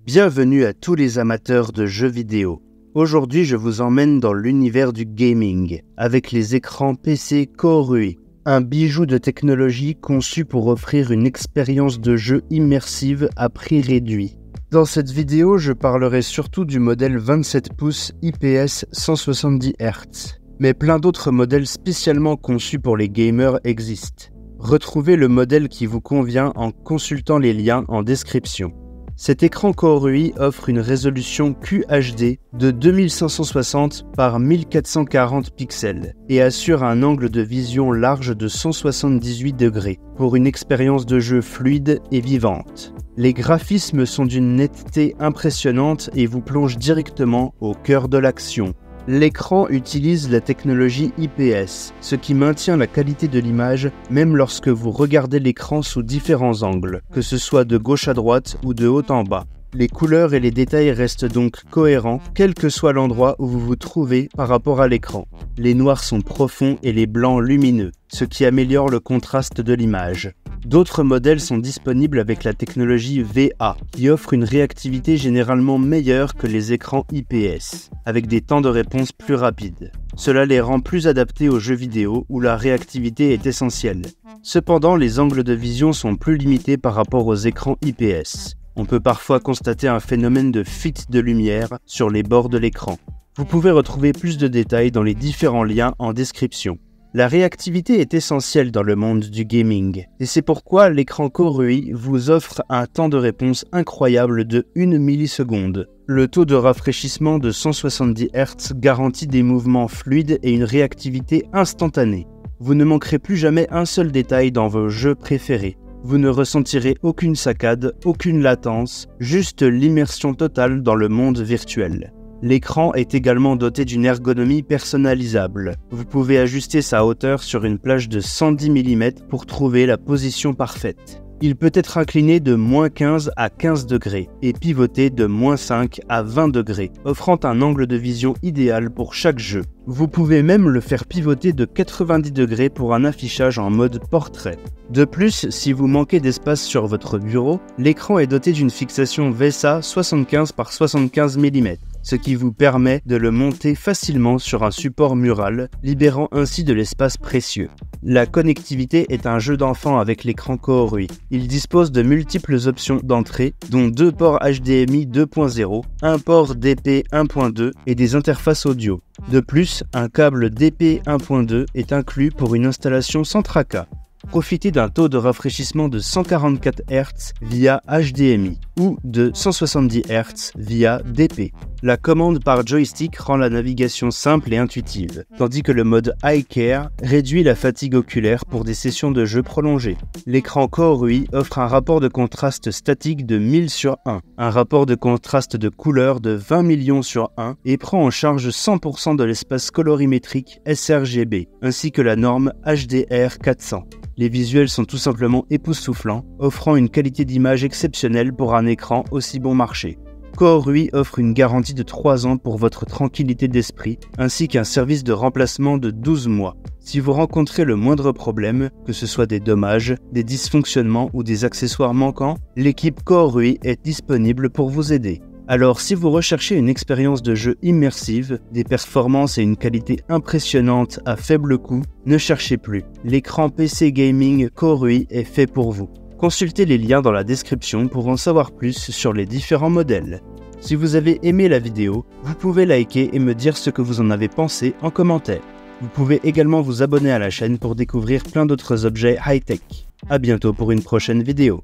Bienvenue à tous les amateurs de jeux vidéo. Aujourd'hui, je vous emmène dans l'univers du gaming, avec les écrans PC Koorui, un bijou de technologie conçu pour offrir une expérience de jeu immersive à prix réduit. Dans cette vidéo, je parlerai surtout du modèle 27 pouces IPS 170 Hz, mais plein d'autres modèles spécialement conçus pour les gamers existent. Retrouvez le modèle qui vous convient en consultant les liens en description. Cet écran Koorui offre une résolution QHD de 2560 par 1440 pixels et assure un angle de vision large de 178 degrés pour une expérience de jeu fluide et vivante. Les graphismes sont d'une netteté impressionnante et vous plongent directement au cœur de l'action. L'écran utilise la technologie IPS, ce qui maintient la qualité de l'image même lorsque vous regardez l'écran sous différents angles, que ce soit de gauche à droite ou de haut en bas. Les couleurs et les détails restent donc cohérents, quel que soit l'endroit où vous vous trouvez par rapport à l'écran. Les noirs sont profonds et les blancs lumineux, ce qui améliore le contraste de l'image. D'autres modèles sont disponibles avec la technologie VA, qui offre une réactivité généralement meilleure que les écrans IPS, avec des temps de réponse plus rapides. Cela les rend plus adaptés aux jeux vidéo où la réactivité est essentielle. Cependant, les angles de vision sont plus limités par rapport aux écrans IPS. On peut parfois constater un phénomène de fuite de lumière sur les bords de l'écran. Vous pouvez retrouver plus de détails dans les différents liens en description. La réactivité est essentielle dans le monde du gaming, et c'est pourquoi l'écran Koorui vous offre un temps de réponse incroyable de 1 milliseconde. Le taux de rafraîchissement de 170 Hz garantit des mouvements fluides et une réactivité instantanée. Vous ne manquerez plus jamais un seul détail dans vos jeux préférés. Vous ne ressentirez aucune saccade, aucune latence, juste l'immersion totale dans le monde virtuel. L'écran est également doté d'une ergonomie personnalisable. Vous pouvez ajuster sa hauteur sur une plage de 110 mm pour trouver la position parfaite. Il peut être incliné de -15 à 15 degrés et pivoté de -5 à 20 degrés, offrant un angle de vision idéal pour chaque jeu. Vous pouvez même le faire pivoter de 90 degrés pour un affichage en mode portrait. De plus, si vous manquez d'espace sur votre bureau, l'écran est doté d'une fixation VESA 75 par 75 mm. Ce qui vous permet de le monter facilement sur un support mural, libérant ainsi de l'espace précieux. La connectivité est un jeu d'enfant avec l'écran Koorui. Il dispose de multiples options d'entrée, dont 2 ports HDMI 2.0, un port DP 1.2 et des interfaces audio. De plus, un câble DP 1.2 est inclus pour une installation sans tracas. Profitez d'un taux de rafraîchissement de 144 Hz via HDMI ou de 170 Hz via DP. La commande par joystick rend la navigation simple et intuitive, tandis que le mode Eye Care réduit la fatigue oculaire pour des sessions de jeu prolongées. L'écran Koorui offre un rapport de contraste statique de 1000/1, un rapport de contraste de couleur de 20 millions/1 et prend en charge 100% de l'espace colorimétrique sRGB, ainsi que la norme HDR400. Les visuels sont tout simplement époustouflants, offrant une qualité d'image exceptionnelle pour un écran aussi bon marché. Koorui offre une garantie de 3 ans pour votre tranquillité d'esprit, ainsi qu'un service de remplacement de 12 mois. Si vous rencontrez le moindre problème, que ce soit des dommages, des dysfonctionnements ou des accessoires manquants, l'équipe Koorui est disponible pour vous aider. Alors si vous recherchez une expérience de jeu immersive, des performances et une qualité impressionnante à faible coût, ne cherchez plus. L'écran PC Gaming Koorui est fait pour vous. Consultez les liens dans la description pour en savoir plus sur les différents modèles. Si vous avez aimé la vidéo, vous pouvez liker et me dire ce que vous en avez pensé en commentaire. Vous pouvez également vous abonner à la chaîne pour découvrir plein d'autres objets high-tech. À bientôt pour une prochaine vidéo.